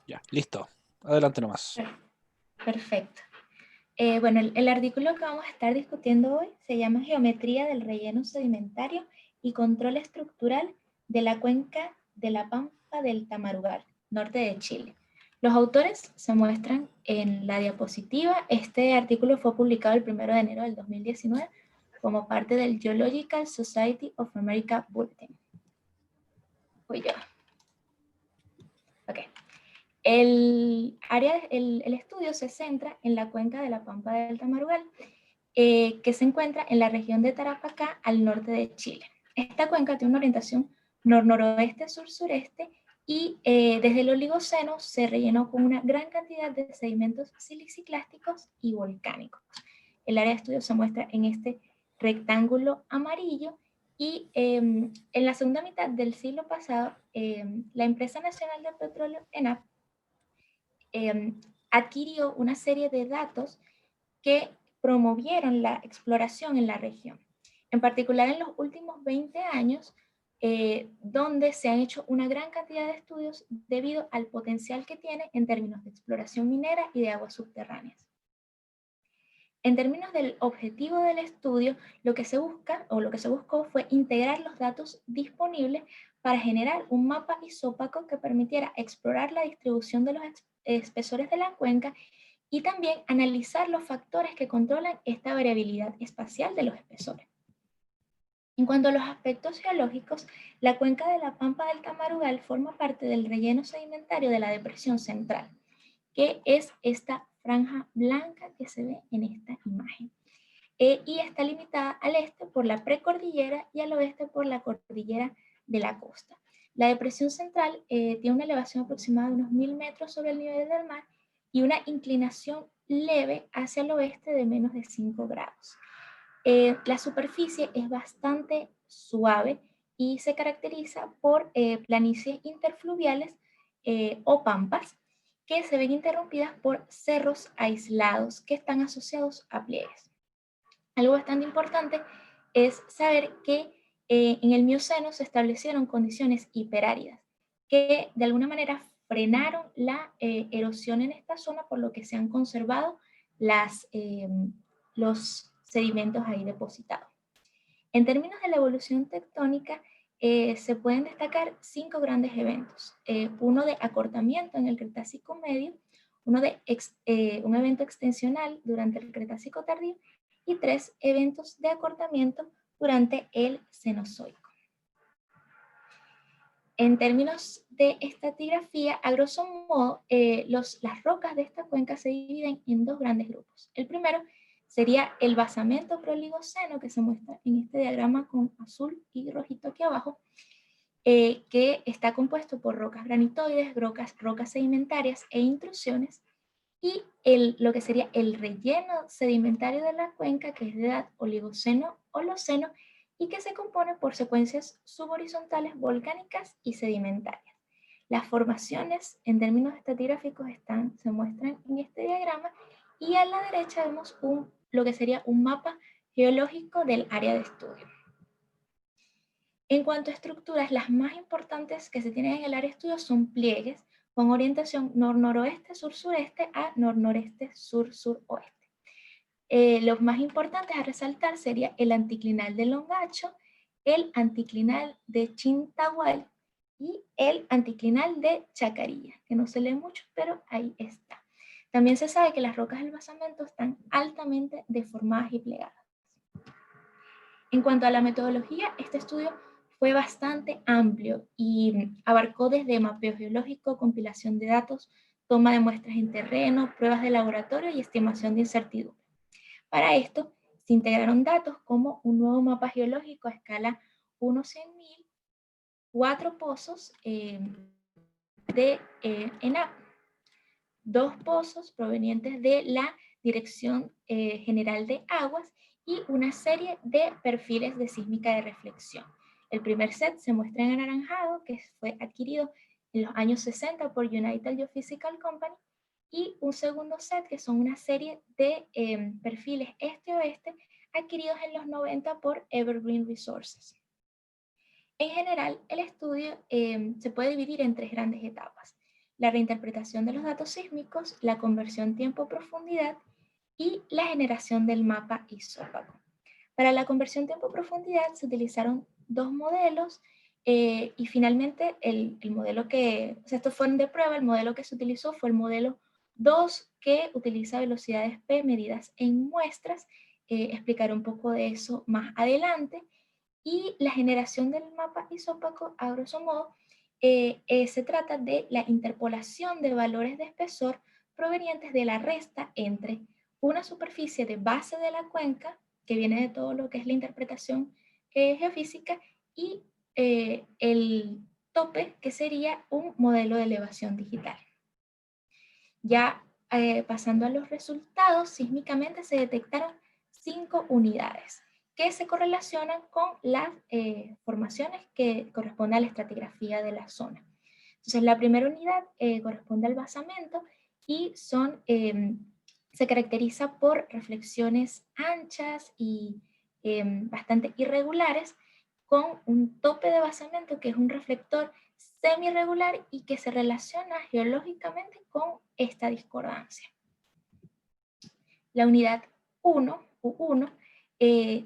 Ya, listo. Adelante nomás. Per- Perfecto. Bueno, el artículo que vamos a estar discutiendo hoy se llama Geometría del relleno sedimentario y control estructural de la cuenca de la Pampa del Tamarugal, norte de Chile. Los autores se muestran en la diapositiva. Este artículo fue publicado el 1 de enero del 2019 como parte del Geological Society of America Bulletin. Voy yo. Ok. El estudio se centra en la cuenca de la Pampa del Tamarugal, que se encuentra en la región de Tarapacá, al norte de Chile. Esta cuenca tiene una orientación nor-noroeste-sur-sureste y desde el Oligoceno se rellenó con una gran cantidad de sedimentos siliciclásticos y volcánicos. El área de estudio se muestra en este rectángulo amarillo y en la segunda mitad del siglo pasado, la Empresa Nacional de Petróleo, ENAP, adquirió una serie de datos que promovieron la exploración en la región. En particular en los últimos 20 años, donde se han hecho una gran cantidad de estudios debido al potencial que tiene en términos de exploración minera y de aguas subterráneas. En términos del objetivo del estudio, lo que se busca o lo que se buscó fue integrar los datos disponibles para generar un mapa isópaco que permitiera explorar la distribución de los espesores de la cuenca y también analizar los factores que controlan esta variabilidad espacial de los espesores. En cuanto a los aspectos geológicos, la cuenca de la Pampa del Tamarugal forma parte del relleno sedimentario de la Depresión Central, que es esta franja blanca que se ve en esta imagen. Y está limitada al este por la precordillera y al oeste por la cordillera de la costa. La Depresión Central tiene una elevación aproximada de unos 1000 metros sobre el nivel del mar y una inclinación leve hacia el oeste de menos de 5 grados. La superficie es bastante suave y se caracteriza por planicies interfluviales o pampas que se ven interrumpidas por cerros aislados que están asociados a pliegues. Algo bastante importante es saber que en el Mioceno se establecieron condiciones hiperáridas que de alguna manera frenaron la erosión en esta zona, por lo que se han conservado los sedimentos ahí depositados. En términos de la evolución tectónica, se pueden destacar 5 grandes eventos. Uno de acortamiento en el Cretácico medio, uno de un evento extensional durante el Cretácico tardío y 3 eventos de acortamiento durante el Cenozoico. En términos de estratigrafía, a grosso modo, las rocas de esta cuenca se dividen en 2 grandes grupos. El primero sería el basamento proligoceno, que se muestra en este diagrama con azul y rojito aquí abajo, que está compuesto por rocas granitoides, rocas sedimentarias e intrusiones, y lo que sería el relleno sedimentario de la cuenca, que es de edad oligoceno-holoceno, y que se compone por secuencias subhorizontales volcánicas y sedimentarias. Las formaciones en términos estratigráficos se muestran en este diagrama, y a la derecha vemos lo que sería un mapa geológico del área de estudio. En cuanto a estructuras, las más importantes que se tienen en el área de estudio son pliegues con orientación nor-noroeste-sur-sureste a nor-noreste-sur-suroeste. Los más importantes a resaltar sería el anticlinal de Longacho, el anticlinal de Chintahual y el anticlinal de Chacarilla, que no se lee mucho, pero ahí está. También se sabe que las rocas del basamento están altamente deformadas y plegadas. En cuanto a la metodología, este estudio fue bastante amplio y abarcó desde mapeo geológico, compilación de datos, toma de muestras en terreno, pruebas de laboratorio y estimación de incertidumbre. Para esto se integraron datos como un nuevo mapa geológico a escala 1/100.000, 4 pozos de ENAP, 2 pozos provenientes de la Dirección General de Aguas y una serie de perfiles de sísmica de reflexión. El primer set se muestra en anaranjado, que fue adquirido en los años 60 por United Geophysical Company, y un segundo set que son una serie de perfiles este-oeste adquiridos en los 90 por Evergreen Resources. En general, el estudio se puede dividir en 3 grandes etapas. la reinterpretación de los datos sísmicos, la conversión tiempo-profundidad y la generación del mapa isópaco. Para la conversión tiempo-profundidad se utilizaron dos modelos y finalmente el modelo que, o sea, estos fueron de prueba, el modelo que se utilizó fue el modelo 2 que utiliza velocidades P medidas en muestras. Explicaré un poco de eso más adelante. Y la generación del mapa isópaco, a grosso modo, se trata de la interpolación de valores de espesor provenientes de la resta entre una superficie de base de la cuenca, que viene de todo lo que es la interpretación geofísica, y el tope, que sería un modelo de elevación digital. Ya pasando a los resultados, sísmicamente se detectaron 5 unidades que se correlacionan con las formaciones que corresponden a la estratigrafía de la zona. Entonces, la primera unidad corresponde al basamento y se caracteriza por reflexiones anchas y bastante irregulares, con un tope de basamento que es un reflector semi-irregular y que se relaciona geológicamente con esta discordancia. La unidad 1, U1,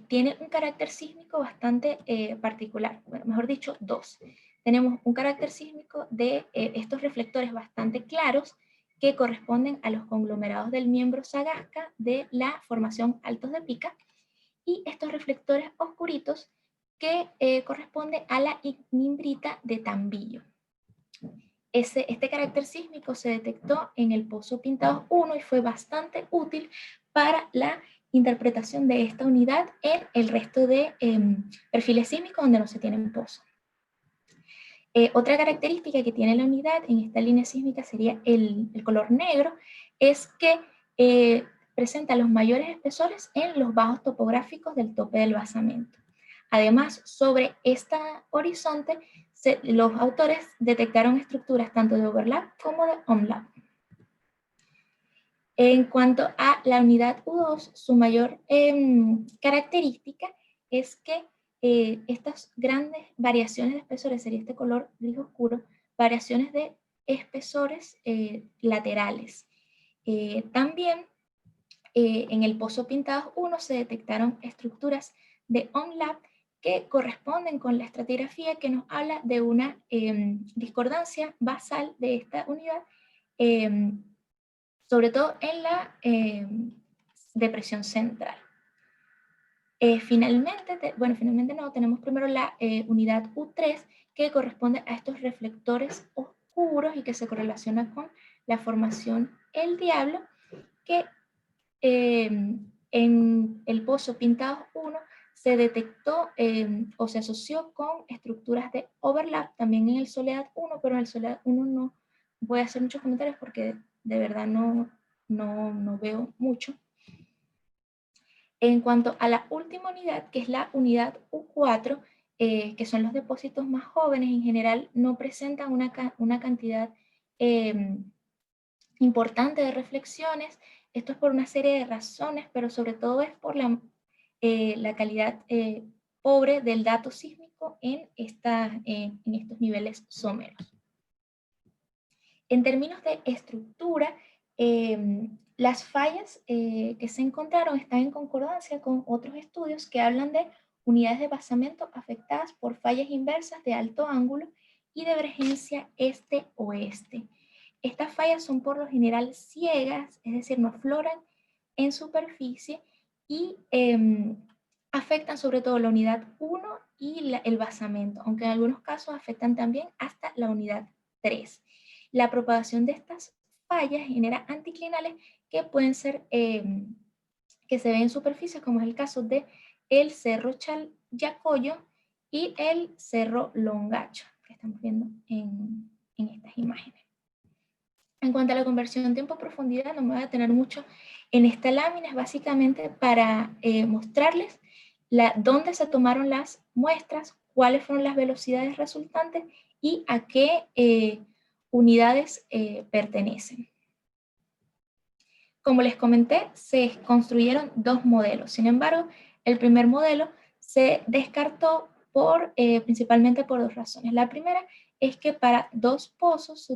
tiene un carácter sísmico bastante particular, bueno, mejor dicho, dos. Tenemos un carácter sísmico de estos reflectores bastante claros que corresponden a los conglomerados del miembro Sagasta de la formación Altos de Pica, y estos reflectores oscuritos que corresponde a la ignimbrita de Tambillo. Este carácter sísmico se detectó en el Pozo Pintados 1 y fue bastante útil para la interpretación de esta unidad en el resto de perfiles sísmicos donde no se tienen pozos. Otra característica que tiene la unidad en esta línea sísmica sería el color negro, es que presenta los mayores espesores en los bajos topográficos del tope del basamento. Además, sobre este horizonte, los autores detectaron estructuras tanto de overlap como de onlap. En cuanto a la unidad U2, su mayor característica es que estas grandes variaciones de espesores, sería este color gris oscuro, variaciones de espesores laterales. También en el Pozo Pintados 1 se detectaron estructuras de onlap que corresponden con la estratigrafía que nos habla de una discordancia basal de esta unidad, sobre todo en la depresión central. Finalmente no, tenemos primero la unidad U3, que corresponde a estos reflectores oscuros y que se correlaciona con la formación El Diablo, que en el Pozo Pintados 1 se detectó o se asoció con estructuras de overlap, también en el Soledad 1, pero en el Soledad 1 no voy a hacer muchos comentarios porque de verdad no veo mucho. En cuanto a la última unidad, que es la unidad U4, que son los depósitos más jóvenes, en general no presentan una cantidad importante de reflexiones. Esto es por una serie de razones, pero sobre todo es por la calidad pobre del dato sísmico en estos niveles someros. En términos de estructura, las fallas que se encontraron están en concordancia con otros estudios que hablan de unidades de basamento afectadas por fallas inversas de alto ángulo y divergencia este-oeste. Estas fallas son por lo general ciegas, es decir, no afloran en superficie y afectan sobre todo la unidad 1 y el basamento, aunque en algunos casos afectan también hasta la unidad 3. La propagación de estas fallas genera anticlinales que pueden ser, que se ven en superficies, como es el caso de el Cerro Chalyacoyo y el Cerro Longacho, que estamos viendo en estas imágenes. En cuanto a la conversión tiempo-profundidad, no me voy a detener mucho en esta lámina, es básicamente para mostrarles dónde se tomaron las muestras, cuáles fueron las velocidades resultantes y a qué unidades pertenecen. Como les comenté, se construyeron dos modelos. Sin embargo, el primer modelo se descartó principalmente por dos razones. La primera es que para dos pozos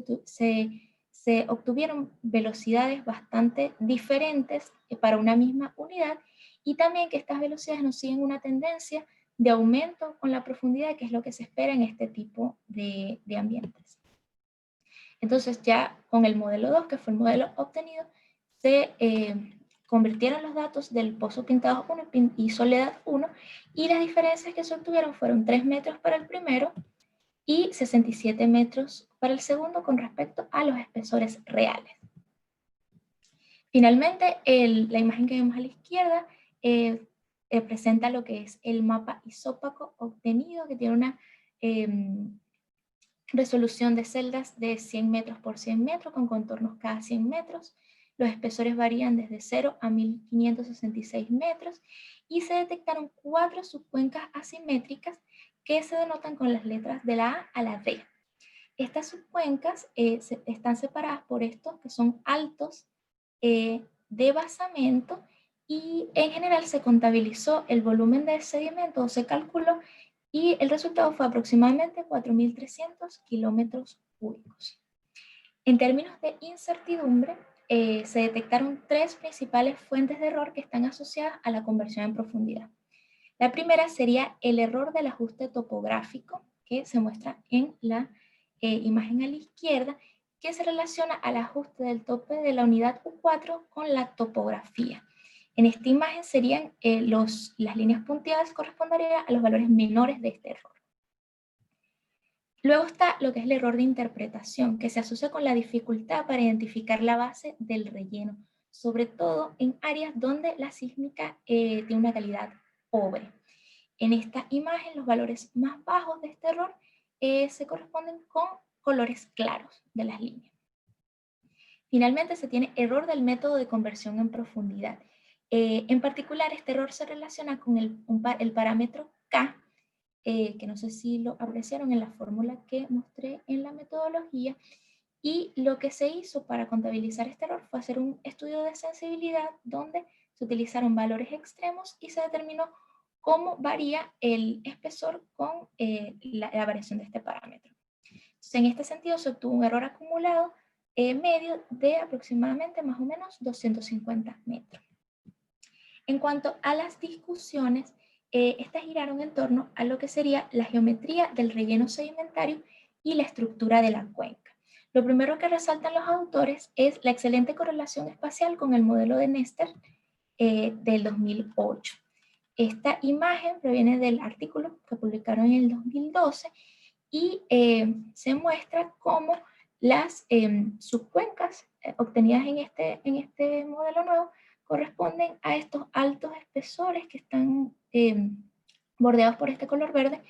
se obtuvieron velocidades bastante diferentes para una misma unidad, y también que estas velocidades no siguen una tendencia de aumento con la profundidad, que es lo que se espera en este tipo de ambientes. Entonces ya con el modelo 2, que fue el modelo obtenido, se convirtieron los datos del pozo Pintados 1 y Soledad 1, y las diferencias que se obtuvieron fueron 3 metros para el primero y 67 metros para el segundo con respecto a los espesores reales. Finalmente, la imagen que vemos a la izquierda presenta lo que es el mapa isópaco obtenido, que tiene una resolución de celdas de 100 metros por 100 metros con contornos cada 100 metros. Los espesores varían desde 0 a 1566 metros y se detectaron 4 subcuencas asimétricas que se denotan con las letras de la A a la D. Estas subcuencas están separadas por estos que son altos de basamento, y en general se contabilizó el volumen de sedimento o se calculó, y el resultado fue aproximadamente 4.300 kilómetros cúbicos. En términos de incertidumbre, se detectaron 3 principales fuentes de error que están asociadas a la conversión en profundidad. La primera sería el error del ajuste topográfico, que se muestra en la imagen a la izquierda, que se relaciona al ajuste del tope de la unidad U4 con la topografía. En esta imagen serían las líneas punteadas corresponderían a los valores menores de este error. Luego está lo que es el error de interpretación, que se asocia con la dificultad para identificar la base del relleno, sobre todo en áreas donde la sísmica tiene una calidad pobre. En esta imagen, los valores más bajos de este error se corresponden con colores claros de las líneas. Finalmente, se tiene error del método de conversión en profundidad. En particular, este error se relaciona con el parámetro K, que no sé si lo apreciaron en la fórmula que mostré en la metodología, y lo que se hizo para contabilizar este error fue hacer un estudio de sensibilidad donde se utilizaron valores extremos y se determinó cómo varía el espesor con la variación de este parámetro. Entonces, en este sentido se obtuvo un error acumulado medio de aproximadamente más o menos 250 metros. En cuanto a las discusiones, estas giraron en torno a lo que sería la geometría del relleno sedimentario y la estructura de la cuenca. Lo primero que resaltan los autores es la excelente correlación espacial con el modelo de Nester del 2008. Esta imagen proviene del artículo que publicaron en el 2012 y se muestra cómo las subcuencas obtenidas en este modelo nuevo corresponden a estos altos espesores que están bordeados por este color verde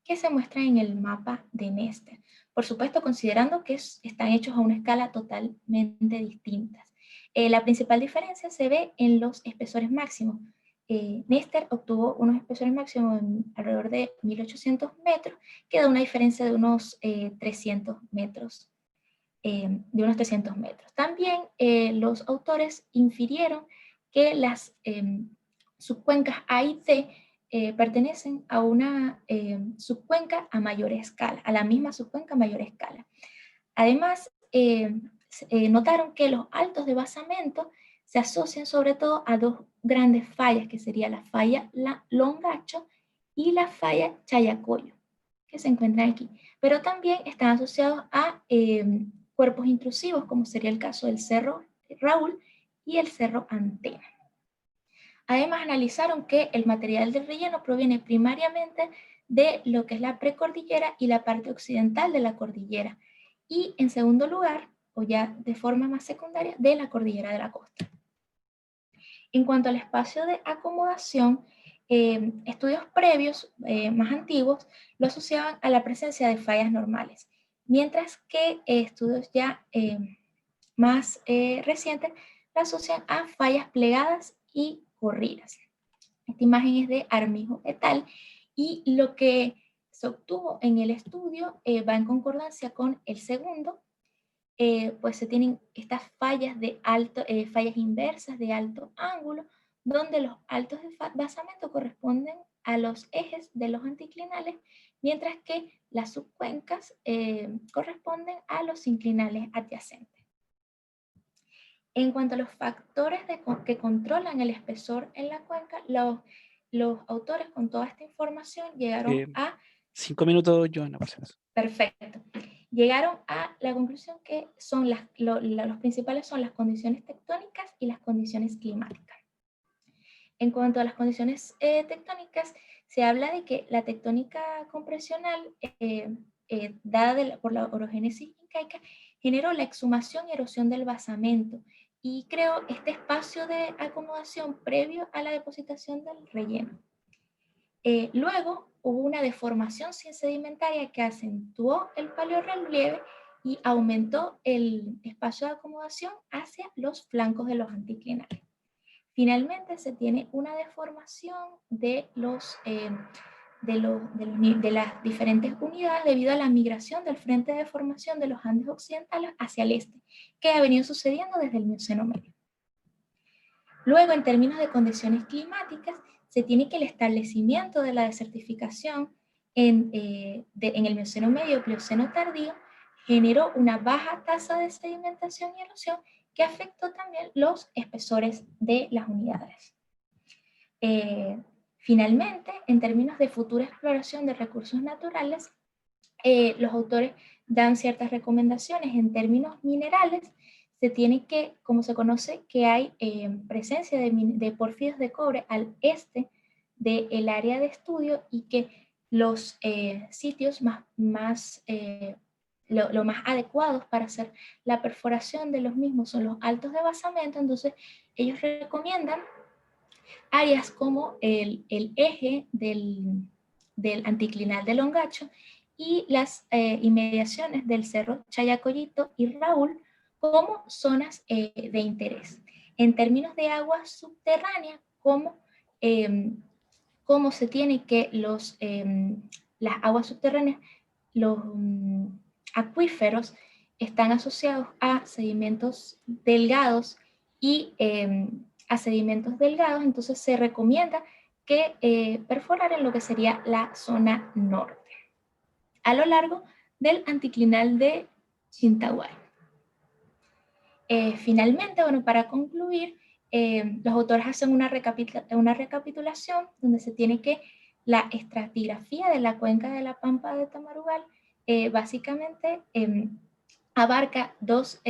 que se muestra en el mapa de Nester. Por supuesto, considerando que están hechos a una escala totalmente distinta. La principal diferencia se ve en los espesores máximos. Nester obtuvo unos espesores máximos alrededor de 1800 metros, que da una diferencia de unos 300 metros. También los autores infirieron que las subcuencas A y C pertenecen a una subcuenca a mayor escala, a la misma subcuenca a mayor escala. Además, notaron que los altos de basamento se asocian sobre todo a dos grandes fallas, que sería la falla Longacho y la falla Chayacoyo, que se encuentran aquí. Pero también están asociados a cuerpos intrusivos, como sería el caso del Cerro Raúl y el Cerro Antena. Además, analizaron que el material del relleno proviene primariamente de lo que es la precordillera y la parte occidental de la cordillera, y en segundo lugar, o ya de forma más secundaria, de la cordillera de la costa. En cuanto al espacio de acomodación, estudios previos más antiguos lo asociaban a la presencia de fallas normales, mientras que estudios ya más recientes la asocian a fallas plegadas y corridas. Esta imagen es de Armijo et al. Y lo que se obtuvo en el estudio va en concordancia con el segundo, pues se tienen estas fallas, fallas inversas de alto ángulo, donde los altos de basamento corresponden a los ejes de los anticlinales, mientras que las subcuencas corresponden a los sinclinales adyacentes. En cuanto a los factores que controlan el espesor en la cuenca, los autores con toda esta información llegaron a... 5 minutos, Joana, por si acaso. Perfecto. Llegaron a la conclusión que son los principales son las condiciones tectónicas y las condiciones climáticas. En cuanto a las condiciones tectónicas, se habla de que la tectónica compresional, dada por la orogénesis incaica, generó la exhumación y erosión del basamento y creó este espacio de acomodación previo a la depositación del relleno. Luego hubo una deformación sedimentaria que acentuó el paleorrelieve y aumentó el espacio de acomodación hacia los flancos de los anticlinales. Finalmente se tiene una deformación de las diferentes unidades debido a la migración del frente de deformación de los Andes occidentales hacia el este, que ha venido sucediendo desde el Mioceno medio. Luego, en términos de condiciones climáticas, se tiene que el establecimiento de la desertificación en el Mioceno medio y Plioceno tardío generó una baja tasa de sedimentación y erosión que afectó también los espesores de las unidades. Finalmente, en términos de futura exploración de recursos naturales, los autores dan ciertas recomendaciones en términos minerales. Se tiene que, como se conoce, que hay presencia de porfidos de cobre al este del área de estudio y que los sitios lo más adecuados para hacer la perforación de los mismos son los altos de basamento. Entonces ellos recomiendan áreas como el eje del anticlinal de Longacho y las inmediaciones del Cerro Chayacoyito y Raúl como zonas de interés. En términos de agua subterránea, cómo se tiene que las aguas subterráneas, los acuíferos están asociados a sedimentos delgados y a sedimentos delgados, entonces se recomienda que perforar en lo que sería la zona norte, a lo largo del anticlinal de Chintahuay. Finalmente, bueno, para concluir, los autores hacen una recapitulación donde se tiene que la estratigrafía de la cuenca de la Pampa de Tamarugal básicamente abarca dos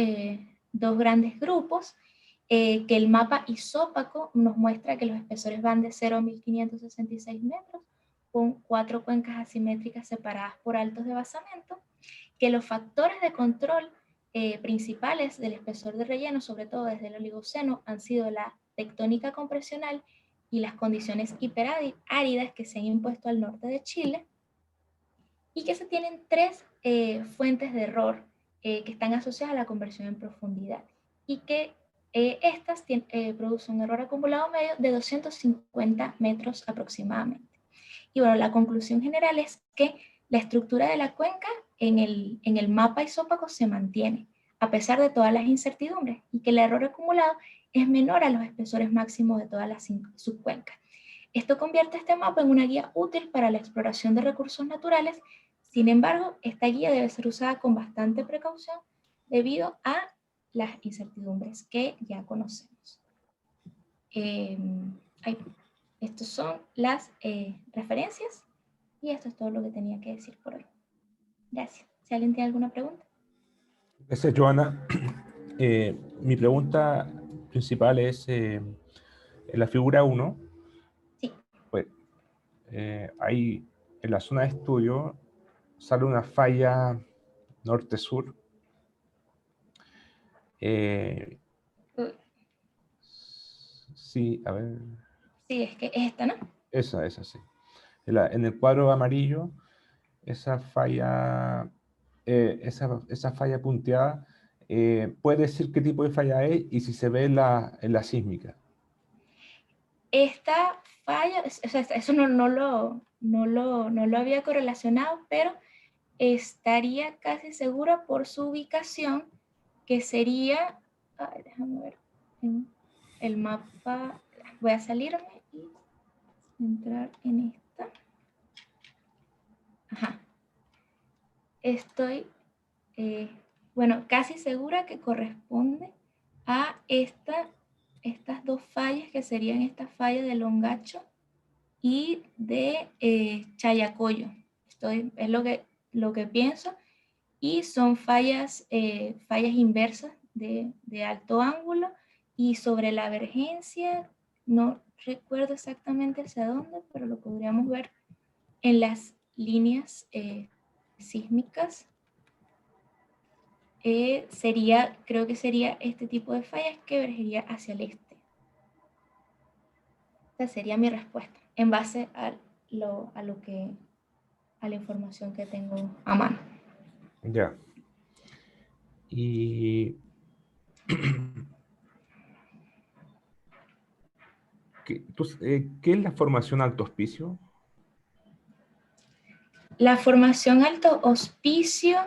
grandes grupos, que el mapa isópaco nos muestra que los espesores van de 0 a 1566 metros, con 4 cuencas asimétricas separadas por altos de basamento, que los factores de control principales del espesor de relleno, sobre todo desde el Oligoceno, han sido la tectónica compresional y las condiciones hiperáridas que se han impuesto al norte de Chile, y que se tienen 3 fuentes de error que están asociadas a la conversión en profundidad, y que estas producen un error acumulado medio de 250 metros aproximadamente. Y bueno, la conclusión general es que la estructura de la cuenca en el mapa isópaco se mantiene, a pesar de todas las incertidumbres, y que el error acumulado es menor a los espesores máximos de todas las subcuencas. Esto convierte este mapa en una guía útil para la exploración de recursos naturales. Sin embargo, esta guía debe ser usada con bastante precaución debido a las incertidumbres que ya conocemos. Estas son las referencias y esto es todo lo que tenía que decir por hoy. Gracias. Si alguien tiene alguna pregunta. Gracias, Joana. Mi pregunta principal es, en la figura 1, sí. Pues, ahí en la zona de estudio sale una falla norte-sur. Sí, a ver. Sí, es que es esta, ¿no? Esa, sí. En el cuadro amarillo, esa falla, esa falla punteada, ¿puede decir qué tipo de falla es y si se ve en la sísmica? Esta falla, o sea, eso no lo había correlacionado, pero estaría casi segura por su ubicación, que sería, déjame ver, en el mapa, voy a salirme y entrar en esta. Ajá. Estoy, bueno, casi segura que corresponde a estas dos fallas, que serían esta falla de Longacho y de Chayacoyo. Es lo que pienso. Y son fallas inversas de alto ángulo, y sobre la vergencia, no recuerdo exactamente hacia dónde, pero lo podríamos ver en las líneas sísmicas. Creo que sería este tipo de fallas que vergería hacia el este. Esta sería mi respuesta, en base a la información que tengo a mano. Ya. Y ¿qué es la formación alto hospicio? La formación alto hospicio,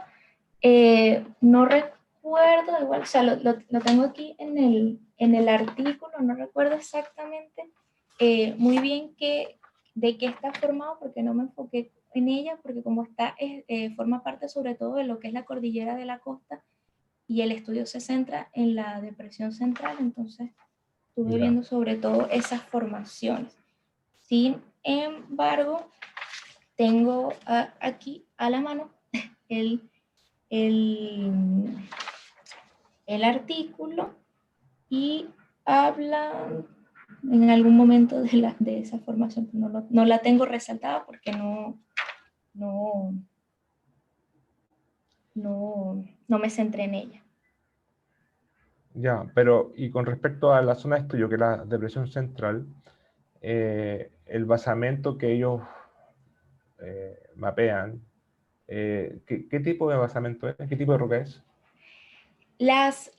no recuerdo, igual, o sea, lo tengo aquí en el artículo, no recuerdo exactamente muy bien de qué está formado, porque no me enfoqué en ella, porque como forma parte sobre todo de lo que es la cordillera de la costa, y el estudio se centra en la depresión central, entonces estuve viendo sobre todo esas formaciones. Sin embargo, tengo aquí a la mano el artículo, y habla en algún momento de esa formación. No la tengo resaltada porque no me centré en ella. Ya, pero y con respecto a la zona de estudio, que es la depresión central, el basamento que ellos mapean, ¿qué tipo de basamento es? ¿Qué tipo de roca es? Ellos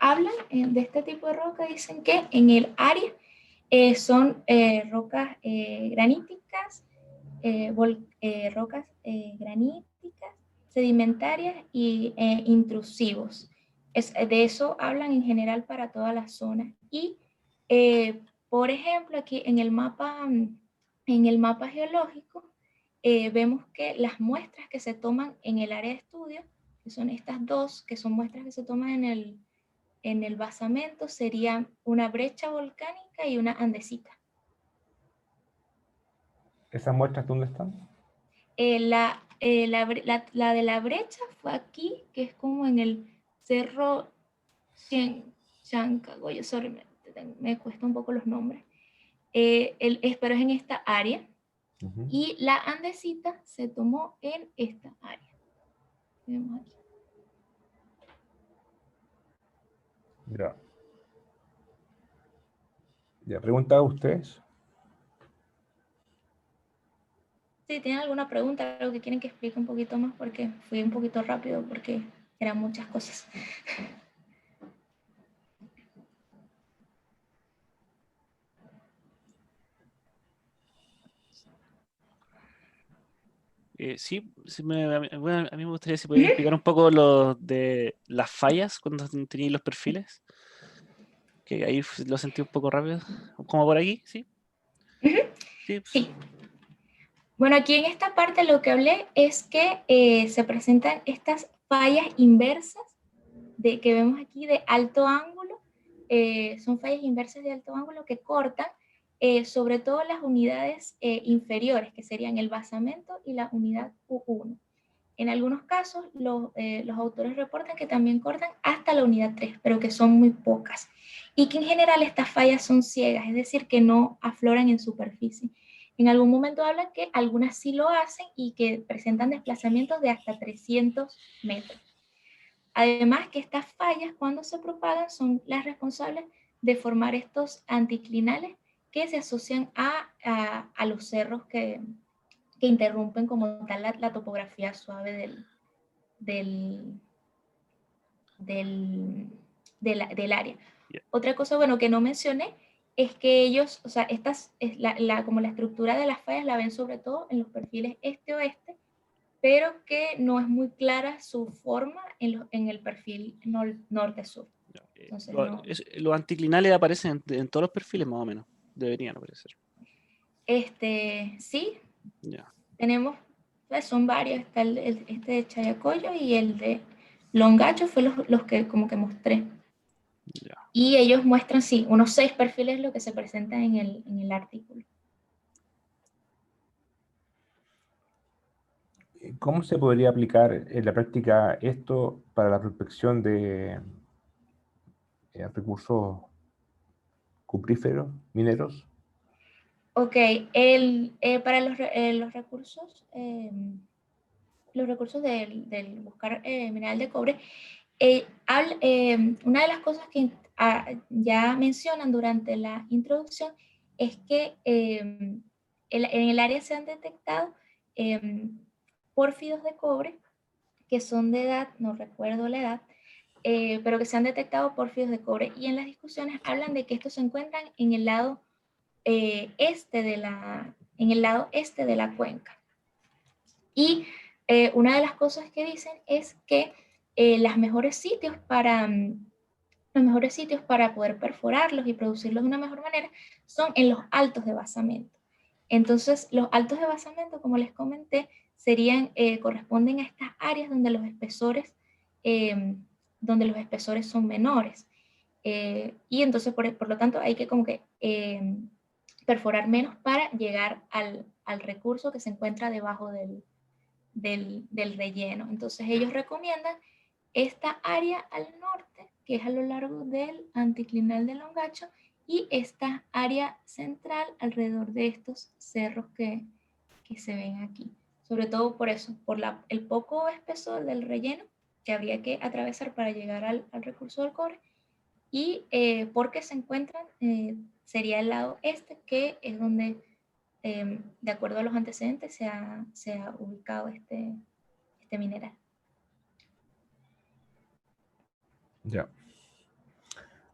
hablan de este tipo de roca, dicen que en el área son rocas graníticas, rocas graníticas, sedimentarias y intrusivos. De eso hablan en general para toda la zona. Y, por ejemplo, aquí en el mapa geológico, vemos que las muestras que se toman en el área de estudio, que son estas dos, que son muestras que se toman en el basamento, serían una brecha volcánica y una andesita. ¿Esas muestras dónde están? La de la brecha fue aquí, que es como en el cerro Chancagoyo, sorry, me cuesta un poco los nombres, pero es en esta área. Uh-huh. Y la andesita se tomó en esta área. Vemos aquí. Ya. Ya, ¿preguntan ustedes? Si tienen alguna pregunta, algo que quieren que explique un poquito más, porque fui un poquito rápido, porque eran muchas cosas. Sí, bueno, a mí me gustaría si podías explicar un poco lo de las fallas cuando tenías los perfiles, que ahí lo sentí un poco rápido, como por aquí, ¿sí? Sí, pues. Sí. Bueno, aquí en esta parte lo que hablé es que se presentan estas fallas inversas que vemos aquí de alto ángulo. Son fallas inversas de alto ángulo que cortan sobre todo las unidades inferiores, que serían el basamento y la unidad U1. En algunos casos, los autores reportan que también cortan hasta la unidad 3, pero que son muy pocas. Y que en general estas fallas son ciegas, es decir, que no afloran en superficie. En algún momento hablan que algunas sí lo hacen y que presentan desplazamientos de hasta 300 metros. Además que estas fallas, cuando se propagan, son las responsables de formar estos anticlinales que se asocian a los cerros que interrumpen como tal la topografía suave del área. Yeah. Otra cosa, bueno, que no mencioné, es que ellos, o sea, como la estructura de las fallas la ven sobre todo en los perfiles este-oeste, pero que no es muy clara su forma en el perfil norte-sur. Ya, Entonces, no. Los anticlinales aparecen en todos los perfiles más o menos. Deberían aparecer. Sí, Ya. tenemos, pues, son varios. Está este de Chayacoyo y el de Longacho fue los que como que mostré. Ya. Y ellos muestran, sí, unos 6 perfiles lo que se presenta en el artículo. ¿Cómo se podría aplicar en la práctica esto para la prospección de recursos cupríferos, mineros? Ok, para los recursos del buscar mineral de cobre, una de las cosas que ya mencionan durante la introducción es que en el área se han detectado pórfidos de cobre que son de edad, no recuerdo la edad, pero que se han detectado pórfidos de cobre, y en las discusiones hablan de que estos se encuentran en el lado en el lado este de la cuenca. Y una de las cosas que dicen es que los mejores sitios para poder perforarlos y producirlos de una mejor manera son en los altos de basamento. Entonces, los altos de basamento, como les comenté, corresponden a estas áreas eh, donde los espesores son menores. Y entonces, por lo tanto, hay que como que perforar menos para llegar al recurso que se encuentra debajo del relleno. Entonces, ellos recomiendan esta área al norte, que es a lo largo del anticlinal de Longacho, y esta área central alrededor de estos cerros que se ven aquí. Sobre todo por eso, por el poco espesor del relleno que habría que atravesar para llegar al recurso del cobre, y porque se encuentran, sería el lado este, que es donde, de acuerdo a los antecedentes, se ha ubicado este mineral. Ya.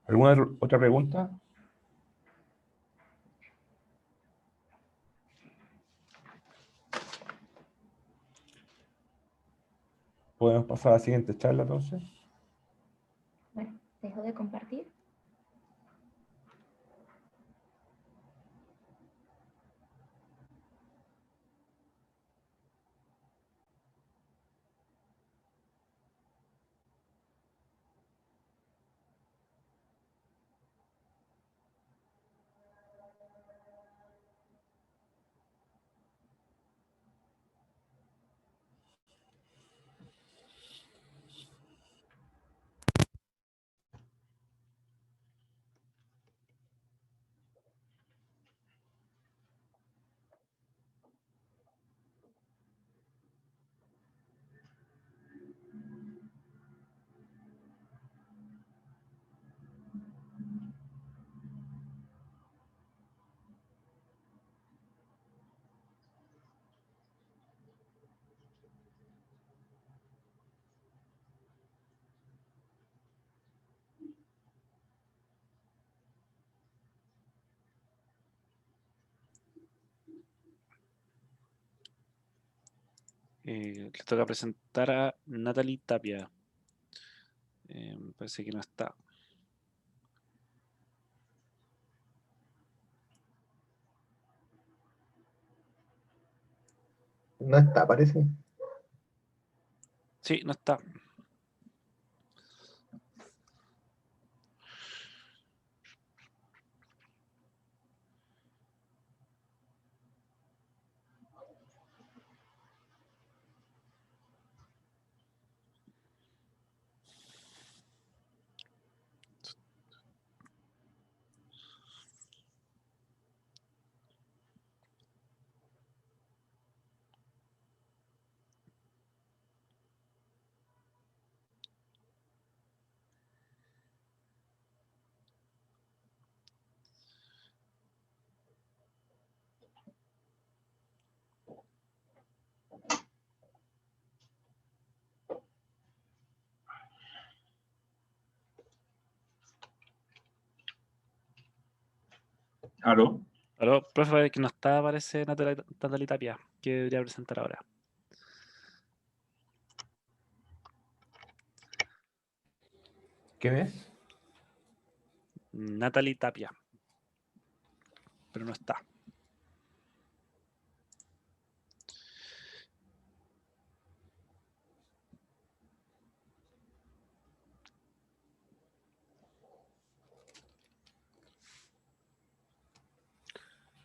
¿Alguna otra pregunta? ¿Podemos pasar a la siguiente charla entonces? Bueno, dejo de compartir. Le toca presentar a Natalie Tapia. Parece que no está. No está, parece. Sí, no está. ¿Aló? Aló, profe, que no está, parece Natalie Tapia, que debería presentar ahora. ¿Quién es? Natalie Tapia. Pero no está.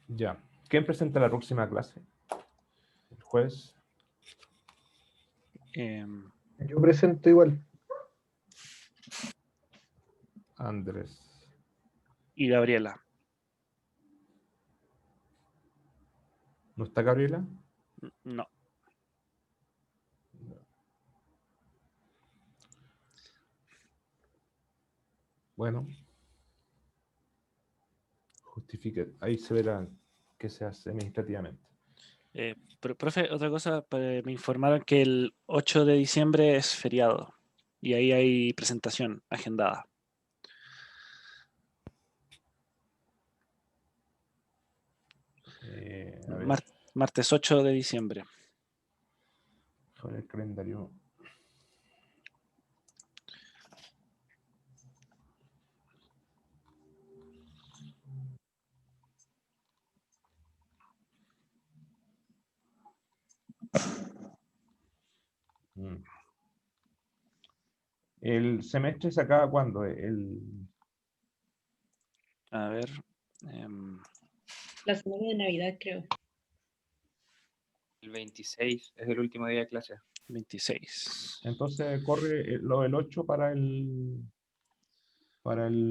Ya. ¿Quién presenta la próxima clase? El jueves. Em, Yo presento igual. Andrés. y Gabriela. ¿No está Gabriela? No. Bueno. Justifique. Ahí se verá qué se hace administrativamente. Profe, otra cosa, me informaron que el 8 de diciembre es feriado y ahí hay presentación agendada. A ver, Martes 8 de diciembre. con el calendario. Mm. ¿El semestre se acaba cuándo? A ver. La semana de Navidad, creo. El 26 es el último día de clase. 26. Entonces corre lo del 8 para el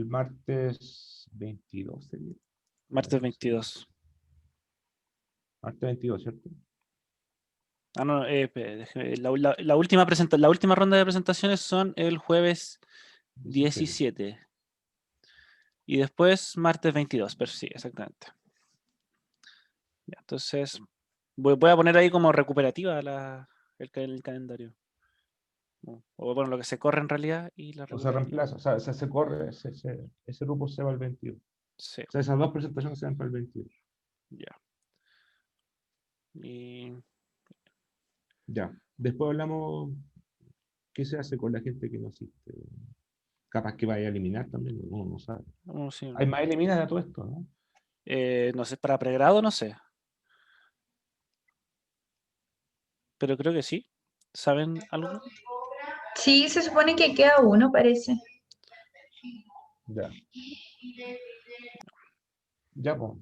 martes 22 sería. Martes 22. Martes 22, ¿cierto? Ah, no, la última la última ronda de presentaciones son el jueves 17. Y después martes 22, pero sí, exactamente. Ya, entonces, voy a poner ahí como recuperativa el calendario. O bueno, lo que se corre en realidad y la O se recuperativa. reemplaza, o sea, se corre, ese grupo se va al 22. Sí, O sea, esas dos presentaciones se van para el 22. ya. Y Ya. Después hablamos qué se hace con la gente que no asiste. Capaz que vaya a eliminar también, uno no sabe. sí, Hay más eliminadas a todo esto, ¿no? no sé, para pregrado no sé. Pero creo que sí. ¿Saben algo? Sí, se supone que queda uno, parece. Ya. Ya, pues.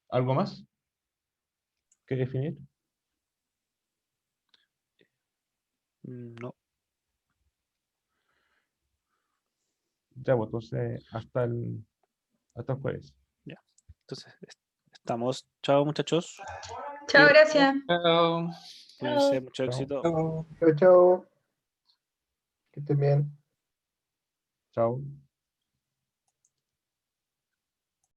¿Algo más que definir? No. Ya, pues entonces hasta el jueves. Ya. Entonces, estamos. Chao, muchachos. Chao, gracias. Chao. Cuídense, mucho Chao. éxito. Chao. Chao, chao. Que estén bien. Chao.